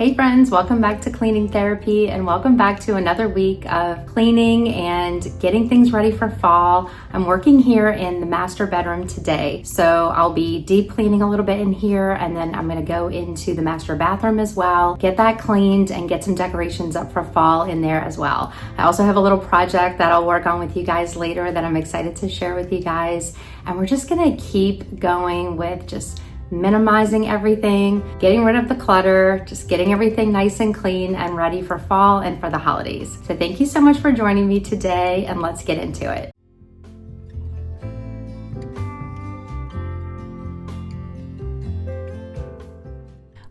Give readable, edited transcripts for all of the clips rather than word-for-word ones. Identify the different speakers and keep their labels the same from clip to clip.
Speaker 1: Hey friends, welcome back to Cleaning Therapy and welcome back to another week of cleaning and getting things ready for fall. I'm working here in the master bedroom today, so I'll be deep cleaning a little bit in here and then I'm gonna go into the master bathroom as well, get that cleaned and get some decorations up for fall in there as well. I also have a little project that I'll work on with you guys later that I'm excited to share with you guys, and we're just gonna keep going with just minimizing everything, getting rid of the clutter, just getting everything nice and clean and ready for fall and for the holidays. So thank you so much for joining me today, and let's get into it.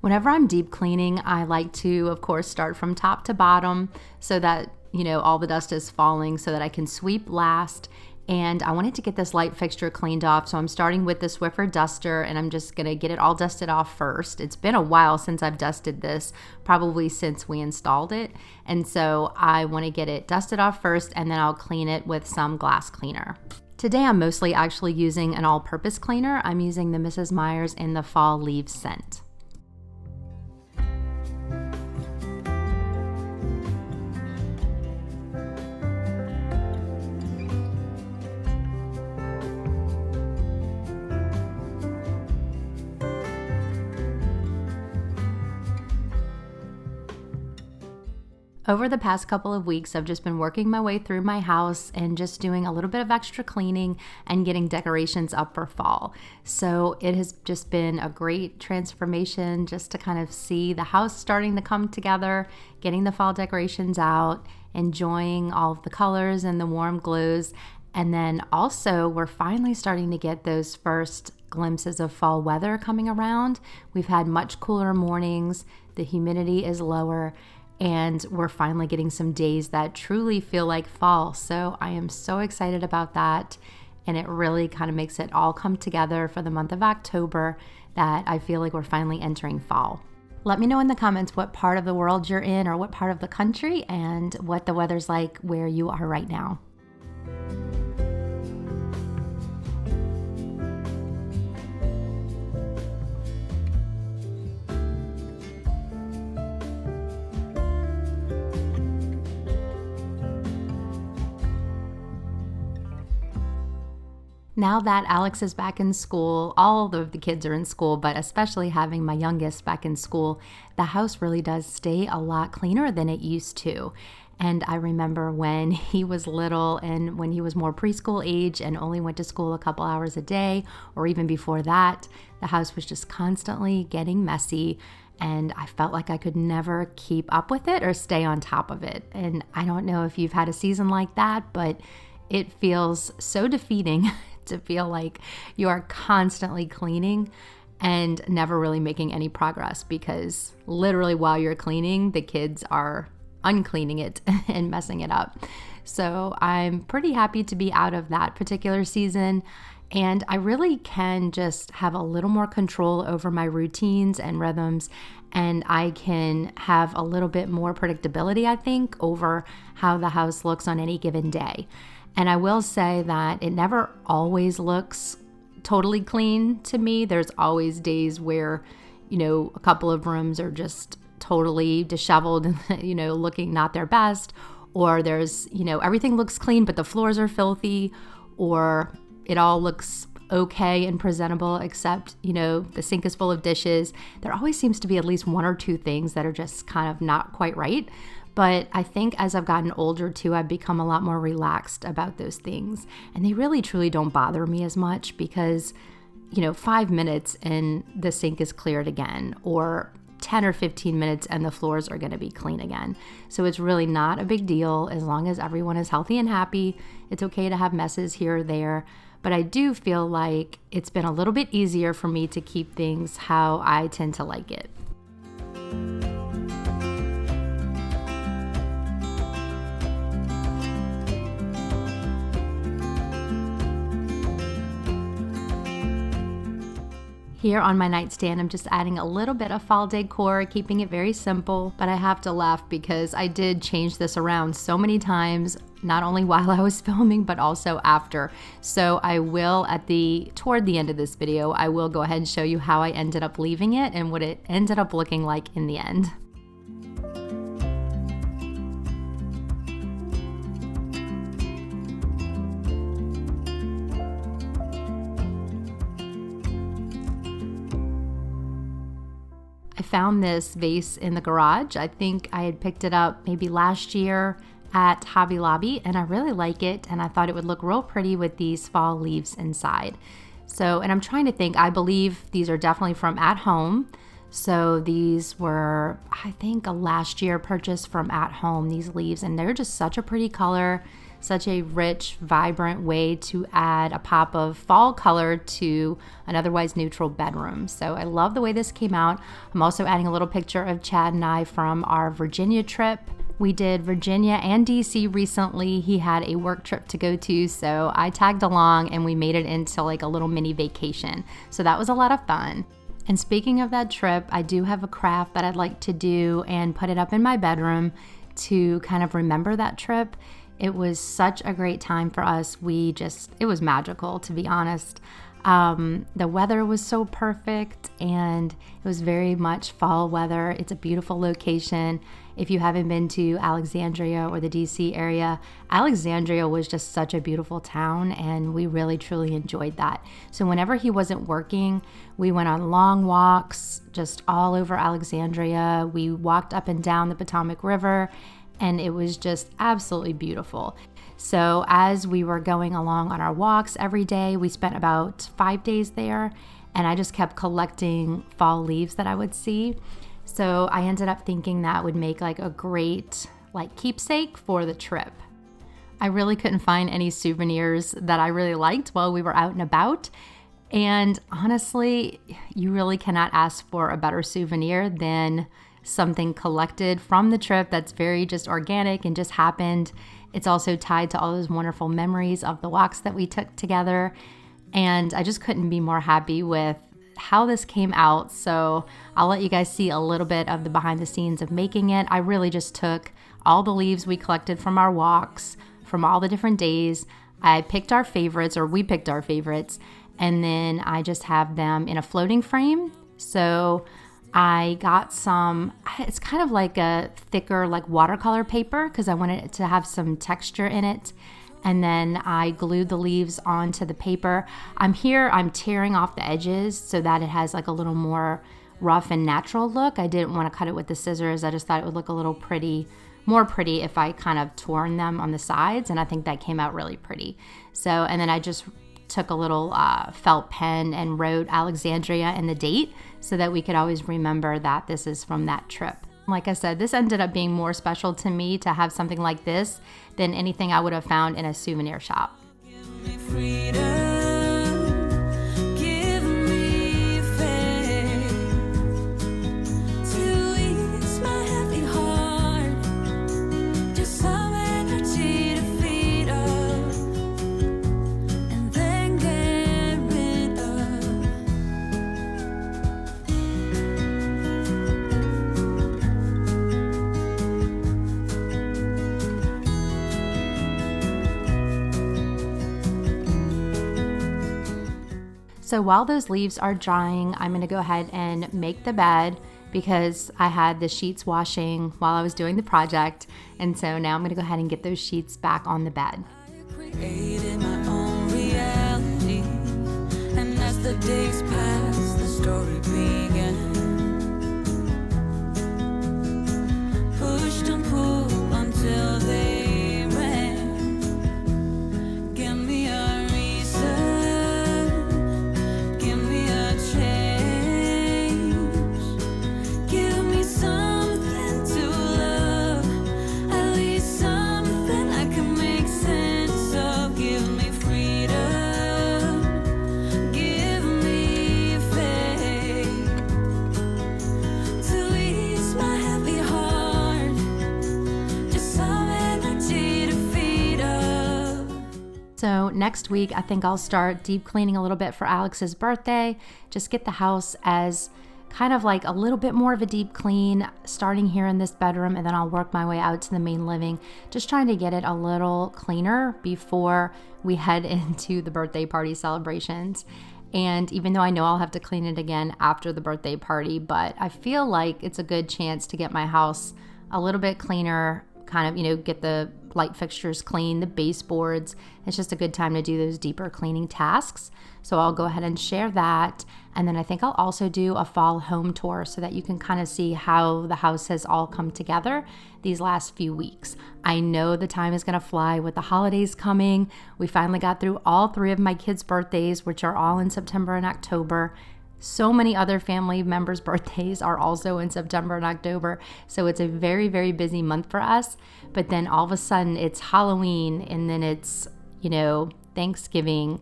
Speaker 1: Whenever I'm deep cleaning, I like to, of course, start from top to bottom so that, all the dust is falling so that I can sweep last. And I wanted to get this light fixture cleaned off, so I'm starting with the Swiffer duster and I'm just gonna get it all dusted off first. It's been a while since I've dusted this, probably since we installed it. And so I wanna get it dusted off first and then I'll clean it with some glass cleaner. Today I'm mostly actually using an all-purpose cleaner. I'm using the Mrs. Meyer's in the Fall Leaves scent. Over the past couple of weeks, I've just been working my way through my house and just doing a little bit of extra cleaning and getting decorations up for fall. So it has just been a great transformation just to kind of see the house starting to come together, getting the fall decorations out, enjoying all of the colors and the warm glows. And then also we're finally starting to get those first glimpses of fall weather coming around. We've had much cooler mornings, the humidity is lower, and we're finally getting some days that truly feel like fall. So I am so excited about that. And it really kind of makes it all come together for the month of October that I feel like we're finally entering fall. Let me know in the comments what part of the world you're in or what part of the country and what the weather's like where you are right now. Now that Alex is back in school, all of the kids are in school, but especially having my youngest back in school, the house really does stay a lot cleaner than it used to. And I remember when he was little and when he was more preschool age and only went to school a couple hours a day, or even before that, the house was just constantly getting messy. And I felt like I could never keep up with it or stay on top of it. And I don't know if you've had a season like that, but it feels so defeating to feel like you are constantly cleaning and never really making any progress, because literally while you're cleaning, the kids are uncleaning it and messing it up. So I'm pretty happy to be out of that particular season, and I really can just have a little more control over my routines and rhythms, and I can have a little bit more predictability, I think, over how the house looks on any given day. And I will say that it never always looks totally clean to me. There's always days where, a couple of rooms are just totally disheveled and, looking not their best. Or there's, everything looks clean, but the floors are filthy. Or it all looks okay and presentable, except, the sink is full of dishes. There always seems to be at least one or two things that are just kind of not quite right. But I think as I've gotten older too, I've become a lot more relaxed about those things. And they really truly don't bother me as much because, 5 minutes and the sink is cleared again, or 10 or 15 minutes and the floors are going to be clean again. So it's really not a big deal as long as everyone is healthy and happy. It's okay to have messes here or there. But I do feel like it's been a little bit easier for me to keep things how I tend to like it. Here on my nightstand, I'm just adding a little bit of fall decor, keeping it very simple, but I have to laugh because I did change this around so many times, not only while I was filming, but also after. So I will, toward the end of this video, I will go ahead and show you how I ended up leaving it and what it ended up looking like in the end. found this vase in the garage. I think I had picked it up maybe last year at Hobby Lobby, and I really like it, and I thought it would look real pretty with these fall leaves inside. So, and I'm trying to think, I believe these are definitely from At Home. So these were, I think, a last year purchase from At Home, these leaves, and they're just such a pretty color, such a rich, vibrant way to add a pop of fall color to an otherwise neutral bedroom. So I love the way this came out. I'm also adding a little picture of Chad and I from our Virginia trip. We did Virginia and DC recently. He had a work trip to go to, so I tagged along and we made it into like a little mini vacation. So that was a lot of fun. And speaking of that trip, I do have a craft that I'd like to do and put it up in my bedroom to kind of remember that trip. It was such a great time for us. It was magical, to be honest. The weather was so perfect and it was very much fall weather. It's a beautiful location. If you haven't been to Alexandria or the DC area, Alexandria was just such a beautiful town and we really truly enjoyed that. So whenever he wasn't working, we went on long walks just all over Alexandria. We walked up and down the Potomac River and it was just absolutely beautiful. So as we were going along on our walks every day, we spent about 5 days there, and I just kept collecting fall leaves that I would see. So I ended up thinking that would make like a great keepsake for the trip. I really couldn't find any souvenirs that I really liked while we were out and about. And honestly, you really cannot ask for a better souvenir than something collected from the trip that's very just organic and just happened. It's also tied to all those wonderful memories of the walks that we took together. And I just couldn't be more happy with how this came out. So I'll let you guys see a little bit of the behind the scenes of making it. I really just took all the leaves we collected from our walks, from all the different days. I picked our favorites, or we picked our favorites, and then I just have them in a floating frame. So I got some, it's kind of like a thicker watercolor paper because I wanted it to have some texture in it. And then I glued the leaves onto the paper. I'm tearing off the edges so that it has like a little more rough and natural look. I didn't want to cut it with the scissors. I just thought it would look a little more pretty if I kind of torn them on the sides. And I think that came out really pretty. So, and then I just took a little felt pen and wrote Alexandria and the date so that we could always remember that this is from that trip. Like I said, this ended up being more special to me to have something like this than anything I would have found in a souvenir shop.
Speaker 2: Give me freedom, give me faith to ease my heavy heart, just some energy to feed up and then get rid of.
Speaker 1: So while those leaves are drying, I'm going to go ahead and make the bed because I had the sheets washing while I was doing the project. And so now I'm going to go ahead and get those sheets back on the bed.
Speaker 2: I created my own reality, and as the days pass, the story began. Pushed and pulled until they ran. Give me a reason, give me a change, give me something to love, at least something I can make sense of. Give me freedom, give me faith to ease my heavy heart, just some energy to feed up.
Speaker 1: So next week, I think I'll start deep cleaning a little bit for Alex's birthday. Just get the house as kind of like a little bit more of a deep clean, starting here in this bedroom, and then I'll work my way out to the main living, just trying to get it a little cleaner before we head into the birthday party celebrations. And even though I know I'll have to clean it again after the birthday party, but I feel like it's a good chance to get my house a little bit cleaner, kind of, get the light fixtures clean, the baseboards. It's just a good time to do those deeper cleaning tasks. So I'll go ahead and share that. And then I think I'll also do a fall home tour so that you can kind of see how the house has all come together these last few weeks. I know the time is going to fly with the holidays coming. We finally got through all 3 of my kids' birthdays, which are all in September and October. So many other family members' birthdays are also in September and October. So it's a very, very busy month for us. But then all of a sudden it's Halloween, and then it's, Thanksgiving,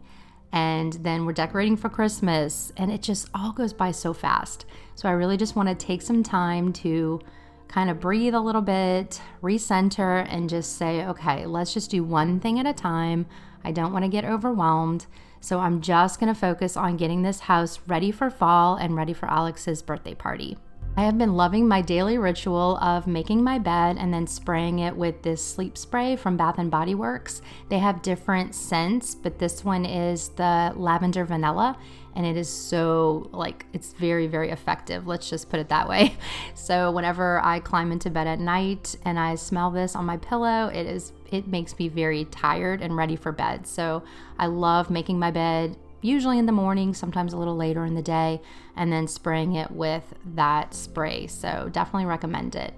Speaker 1: and then we're decorating for Christmas, and it just all goes by so fast. So I really just want to take some time to kind of breathe a little bit, recenter, and just say, okay, let's just do one thing at a time. I don't want to get overwhelmed. So I'm just going to focus on getting this house ready for fall and ready for Alex's birthday party. I have been loving my daily ritual of making my bed and then spraying it with this sleep spray from Bath & Body Works. They have different scents, but this one is the lavender vanilla, and it is so, it's very, very effective. Let's just put it that way. So whenever I climb into bed at night and I smell this on my pillow, it makes me very tired and ready for bed. So I love making my bed, usually in the morning, sometimes a little later in the day, and then spraying it with that spray. So definitely recommend it.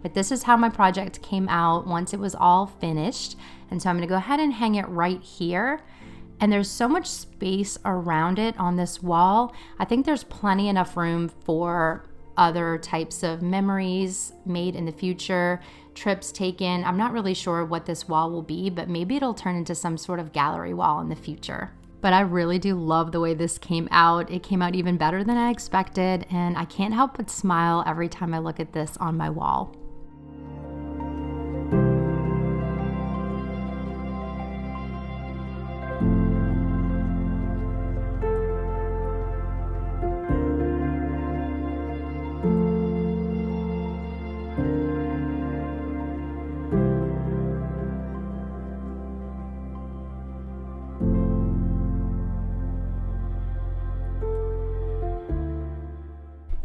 Speaker 1: But this is how my project came out once it was all finished. And so I'm going to go ahead and hang it right here. And there's so much space around it on this wall. I think there's plenty enough room for other types of memories made in the future, trips taken. I'm not really sure what this wall will be, but maybe it'll turn into some sort of gallery wall in the future. But I really do love the way this came out. It came out even better than I expected, and I can't help but smile every time I look at this on my wall.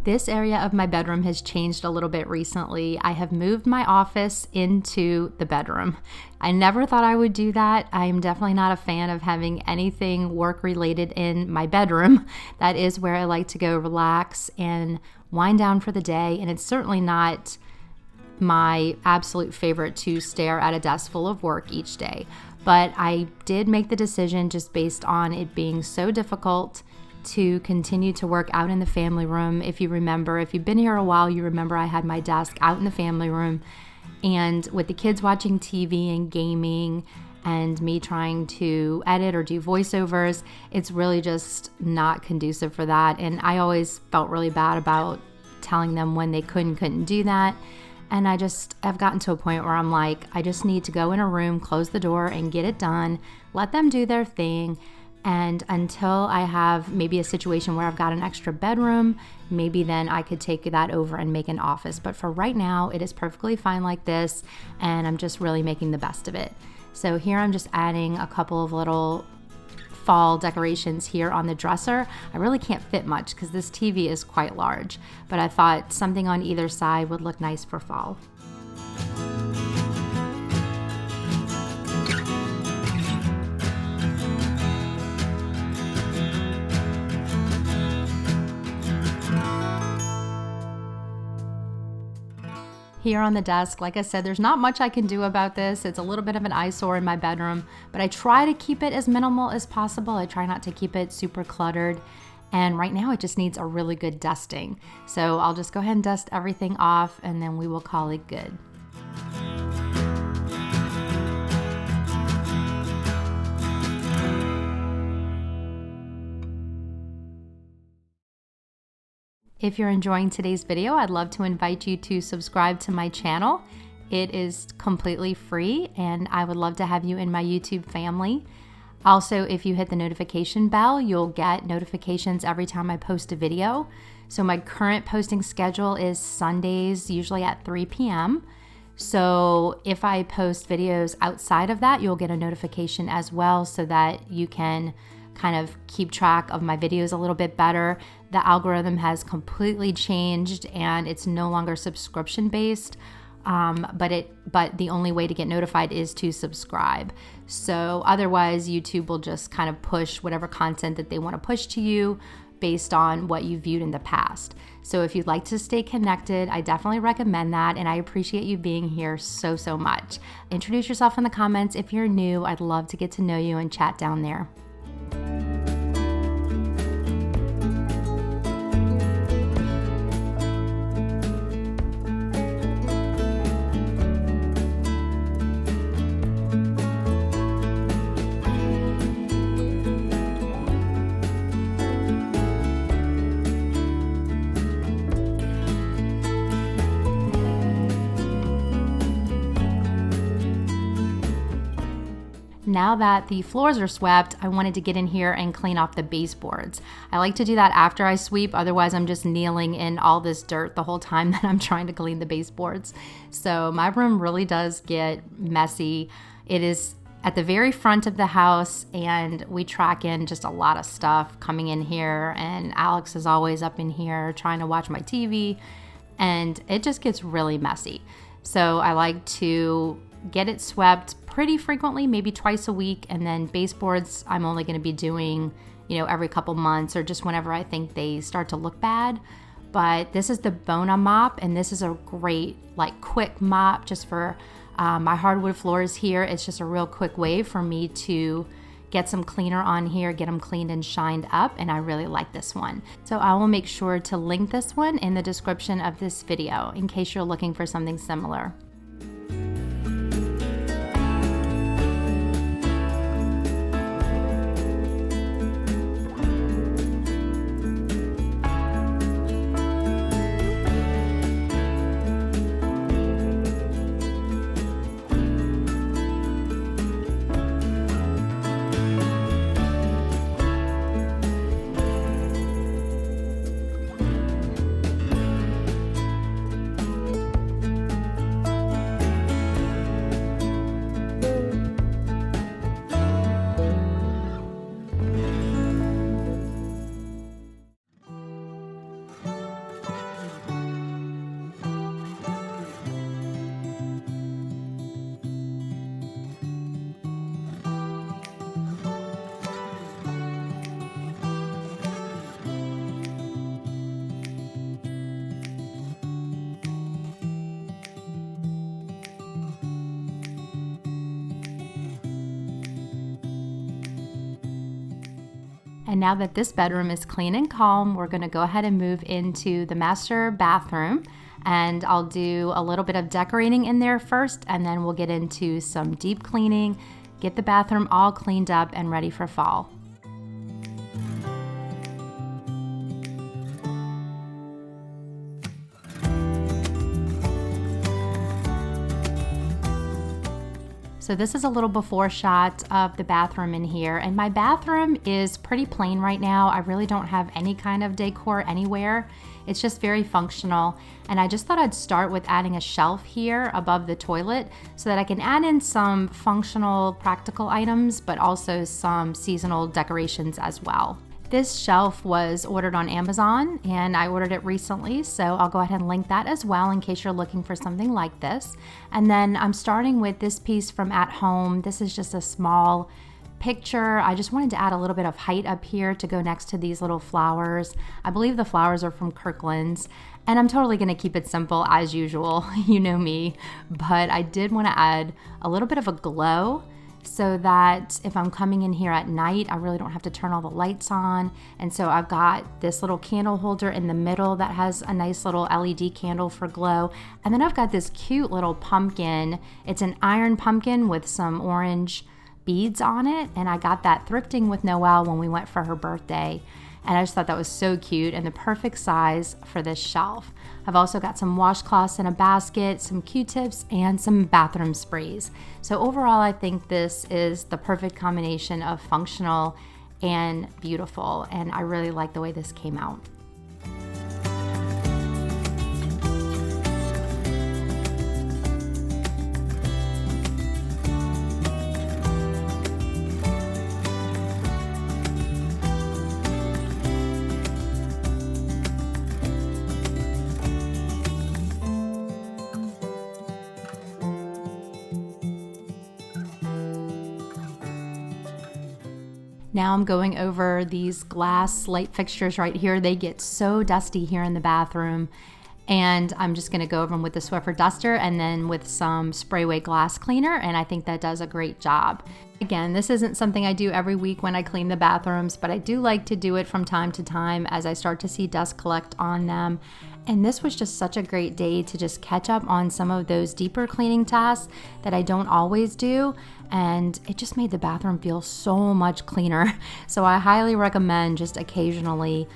Speaker 1: This area of my bedroom has changed a little bit recently. I have moved my office into the bedroom. I never thought I would do that. I am definitely not a fan of having anything work related in my bedroom. That is where I like to go relax and wind down for the day. And it's certainly not my absolute favorite to stare at a desk full of work each day. But I did make the decision just based on it being so difficult to continue to work out in the family room. If you've been here a while, you remember I had my desk out in the family room, and with the kids watching TV and gaming and me trying to edit or do voiceovers, it's really just not conducive for that. And I always felt really bad about telling them when they couldn't do that. And I've gotten to a point where I'm like, I just need to go in a room, close the door, and get it done. Let them do their thing. And until I have maybe a situation where I've got an extra bedroom, maybe then I could take that over and make an office. But for right now, it is perfectly fine like this, and I'm just really making the best of it. So here I'm just adding a couple of little fall decorations here on the dresser. I really can't fit much because this TV is quite large, but I thought something on either side would look nice for fall. Here on the desk, like I said, there's not much I can do about this. It's a little bit of an eyesore in my bedroom, but I try to keep it as minimal as possible. I try not to keep it super cluttered. And right now it just needs a really good dusting. So I'll just go ahead and dust everything off, and then we will call it good. If you're enjoying today's video, I'd love to invite you to subscribe to my channel. It is completely free, and I would love to have you in my YouTube family. Also, if you hit the notification bell, you'll get notifications every time I post a video. So my current posting schedule is Sundays, usually at 3 p.m. So if I post videos outside of that, you'll get a notification as well, so that you can kind of keep track of my videos a little bit better. The algorithm has completely changed and it's no longer subscription based. But the only way to get notified is to subscribe. So otherwise, YouTube will just kind of push whatever content that they want to push to you based on what you viewed in the past. So if you'd like to stay connected, I definitely recommend that. And I appreciate you being here so, so much. Introduce yourself in the comments. If you're new, I'd love to get to know you and chat down there. Now that the floors are swept, I wanted to get in here and clean off the baseboards. I like to do that after I sweep, otherwise I'm just kneeling in all this dirt the whole time that I'm trying to clean the baseboards. So my room really does get messy. It is at the very front of the house and we track in just a lot of stuff coming in here, and Alex is always up in here trying to watch my TV, and it just gets really messy. So I like to get it swept pretty frequently, maybe twice a week, and then baseboards I'm only going to be doing, every couple months or just whenever I think they start to look bad. But this is the Bona mop, and this is a great quick mop just for my hardwood floors here. It's just a real quick way for me to get some cleaner on here, get them cleaned and shined up, and I really like this one. So I will make sure to link this one in the description of this video in case you're looking for something similar. And now that this bedroom is clean and calm, we're going to go ahead and move into the master bathroom. And I'll do a little bit of decorating in there first, and then we'll get into some deep cleaning, get the bathroom all cleaned up and ready for fall. So this is a little before shot of the bathroom in here, and my bathroom is pretty plain right now. I really don't have any kind of decor anywhere. It's just very functional, and I just thought I'd start with adding a shelf here above the toilet so that I can add in some functional, practical items, but also some seasonal decorations as well. This shelf was ordered on Amazon, and I ordered it recently, so I'll go ahead and link that as well in case you're looking for something like this. And then I'm starting with this piece from At Home. This is just a small picture. I just wanted to add a little bit of height up here to go next to these little flowers. I believe the flowers are from Kirkland's, and I'm totally going to keep it simple as usual. You know me, but I did want to add a little bit of a glow so that if I'm coming in here at night, I really don't have to turn all the lights on. And so I've got this little candle holder in the middle that has a nice little LED candle for glow. And then I've got this cute little pumpkin. It's an iron pumpkin with some orange beads on it. And I got that thrifting with Noelle when we went for her birthday. And I just thought that was so cute and the perfect size for this shelf. I've also got some washcloths in a basket, some Q-tips, and some bathroom sprays. So overall, I think this is the perfect combination of functional and beautiful, and I really like the way this came out. Now I'm going over these glass light fixtures right here. They get so dusty here in the bathroom. And I'm just gonna go over them with the Swiffer duster and then with some Sprayway glass cleaner, and I think that does a great job. Again, this isn't something I do every week when I clean the bathrooms, but I do like to do it from time to time as I start to see dust collect on them. And this was just such a great day to just catch up on some of those deeper cleaning tasks that I don't always do. And it just made the bathroom feel so much cleaner. So I highly recommend just occasionally,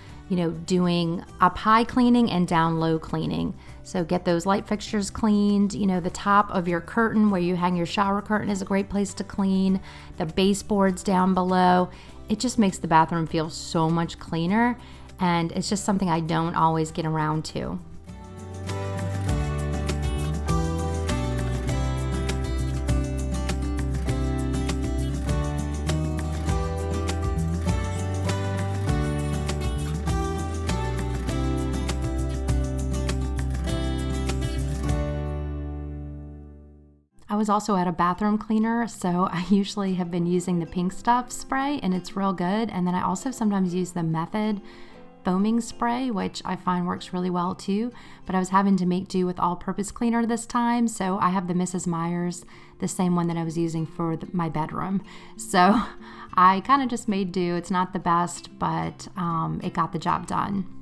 Speaker 1: doing up high cleaning and down low cleaning. So get those light fixtures cleaned. The top of your curtain where you hang your shower curtain is a great place to clean. The baseboards down below. It just makes the bathroom feel so much cleaner. And it's just something I don't always get around to. I was also at a bathroom cleaner, so I usually have been using the Pink Stuff spray, and it's real good. And then I also sometimes use the Method foaming spray, which I find works really well too. But I was having to make do with all-purpose cleaner this time, so I have the Mrs. Meyer's, the same one that I was using for my bedroom. So I kind of just made do. It's not the best, but it got the job done.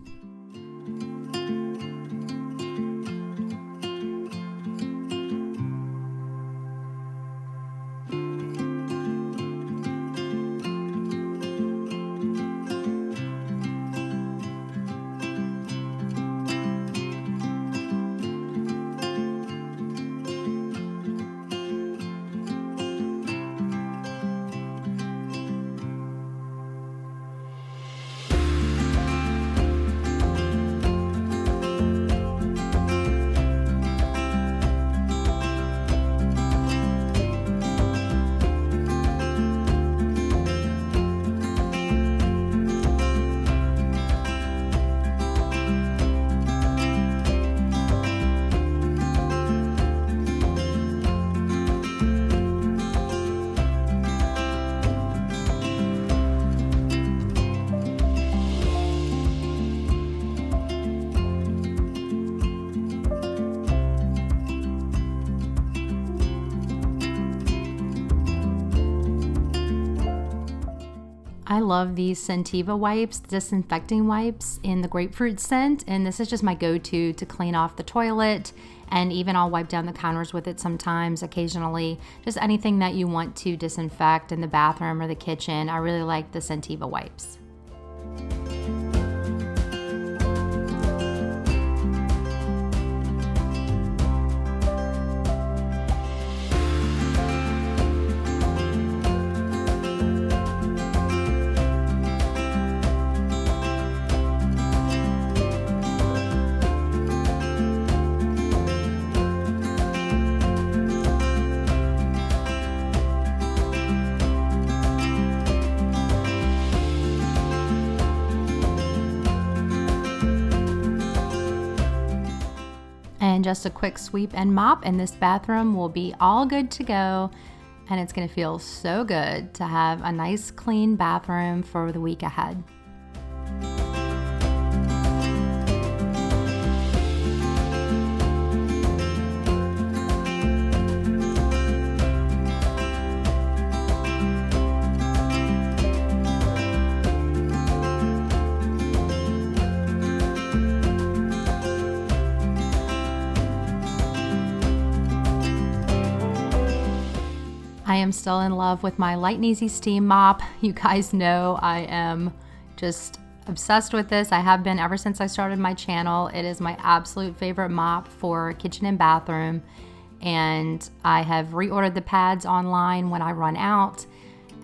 Speaker 1: I love these Scentiva wipes, disinfecting wipes in the grapefruit scent, and this is just my go-to to clean off the toilet, and even I'll wipe down the counters with it sometimes, occasionally, just anything that you want to disinfect in the bathroom or the kitchen. I really like the Scentiva wipes. And just a quick sweep and mop, and this bathroom will be all good to go. And it's going to feel so good to have a nice clean bathroom for the week ahead. I am still in love with my Light and Easy steam mop. You guys know I am just obsessed with this. I have been ever since I started my channel. It is my absolute favorite mop for kitchen and bathroom. And I have reordered the pads online when I run out.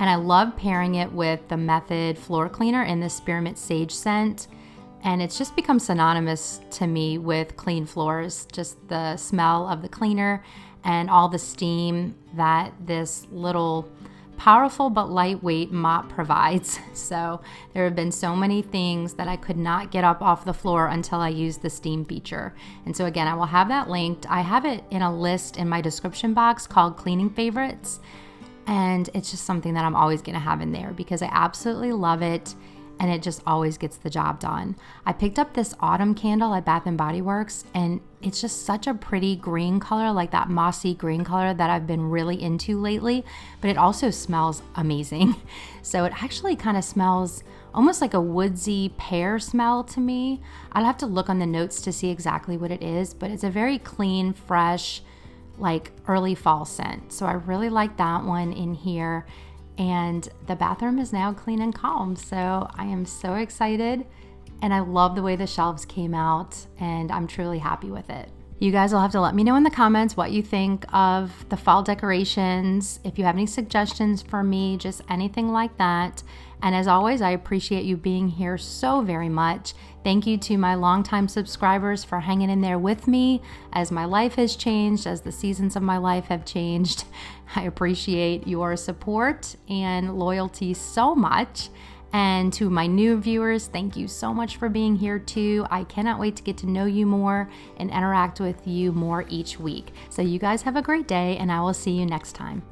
Speaker 1: And I love pairing it with the Method floor cleaner in the Spearmint Sage scent. And it's just become synonymous to me with clean floors, just the smell of the cleaner and all the steam that this little powerful but lightweight mop provides. So there have been so many things that I could not get up off the floor until I used the steam feature. And so again, I will have that linked. I have it in a list in my description box called Cleaning Favorites. And it's just something that I'm always going to have in there because I absolutely love it. And it just always gets the job done. I picked up this autumn candle at Bath & Body Works, and it's just such a pretty green color, like that mossy green color that I've been really into lately, but it also smells amazing. So it actually kind of smells almost like a woodsy pear smell to me. I'll have to look on the notes to see exactly what it is, but it's a very clean, fresh, like early fall scent. So I really like that one in here. And the bathroom is now clean and calm. So I am so excited, and I love the way the shelves came out, and I'm truly happy with it. You guys will have to let me know in the comments what you think of the fall decorations. If you have any suggestions for me, just anything like that. And as always, I appreciate you being here so very much. Thank you to my longtime subscribers for hanging in there with me as my life has changed, as the seasons of my life have changed. I appreciate your support and loyalty so much. And to my new viewers, thank you so much for being here too. I cannot wait to get to know you more and interact with you more each week. So you guys have a great day, and I will see you next time.